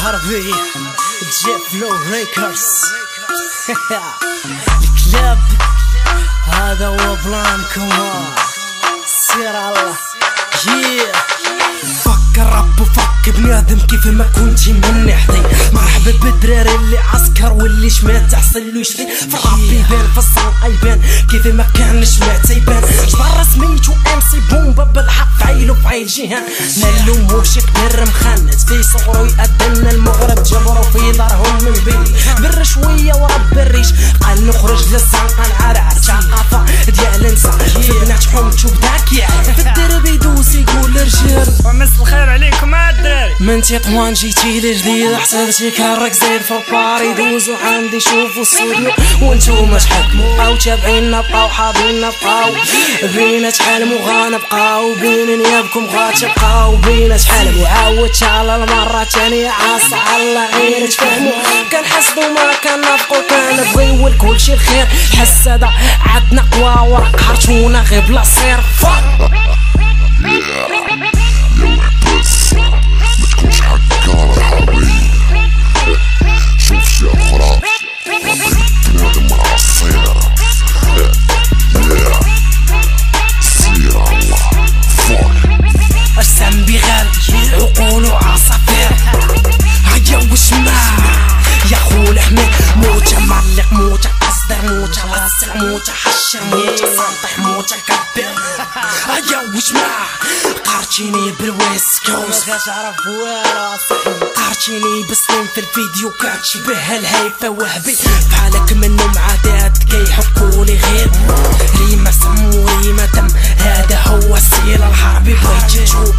الحربي جيب فلو ريكرز. الكلاب هذا هو بلانكم، سير الله. فك الرب وفك بنادم كيف ما كنتي مني حظي. مرحبا بالدراري اللي عسكر واللي شمات تحصل له يشري. في الراب يبان في الصنقه يبان كيف ما كان شمات يبان. جبر سميتو ام سي بومبا بالحق فعيل وفعيل جيهان. نالو موش كبير مخند في صغرو يأذن المغرب جبرو في دارهم من بيت بالرشويه ورب الريش. قال نخرج للصنقه نعرعر ثقافه ديال نسا في بنات حومتو بداك يعرف في الدرب يدوس يقول رجال. ومس الخير عليكم الدراري. من تطوان جيتي لجديد حسبتي كرك زيد في البار يدوزو عندي شوفو السوديو وانتوما تحكموا او تابعينا بقاو حاضينا بقاو بينا تحلموا غنبقاو بين نيابكم غتبقاو بينا تحلموا. عاودت على المره الثانيه عاصة على غير تفهموا. كنحسدو ما كنافقو كنبغيو لكلشي الخير. الحسادة عندنا قوا ورق هرتونا غير بلا صير. متكونش هكا الحربي. شوف شي اخرى بنادم عصير. سير الله فوق السم بغال عقولو عصافير. هيا وشما يا خو الحميد موتة معلق موتة قصدر موتة راسق موتة حشر موتة سنطح موتة كبير. هيا وشما قارتيني بالويسكوس غتعرف والو صاحبي. قارتيني بسنين في الفيديو كتشبه الهيفا وهبي بحالك منهم عادات كيحكولي غير ريما سم وريما دم. هذا هو السيل الحربي. بغيتي تشوف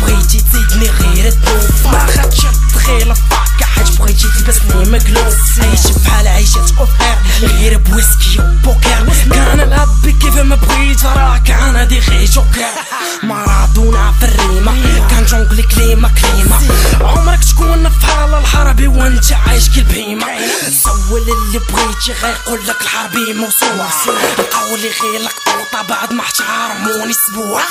بغيتي تزيدني غير الذوب ما غتشد غير الفاكا حيت بغيتي تلبسني مقلوب. عيش بحال عيشة اوفير غير بويسكي وبوكر. كان الاب كيف ما بغيت راك انا دي غير جوكر. مارادونا في الريمة كان جونغلي كليمة كليمة. عمرك تكون فحال الحربي وانت عايش كالبهيمة. سول اللي بغيتي غيقولك الحربي موسوعة. نقولي غير لقطوطة بعد ما احترموني اسبوع.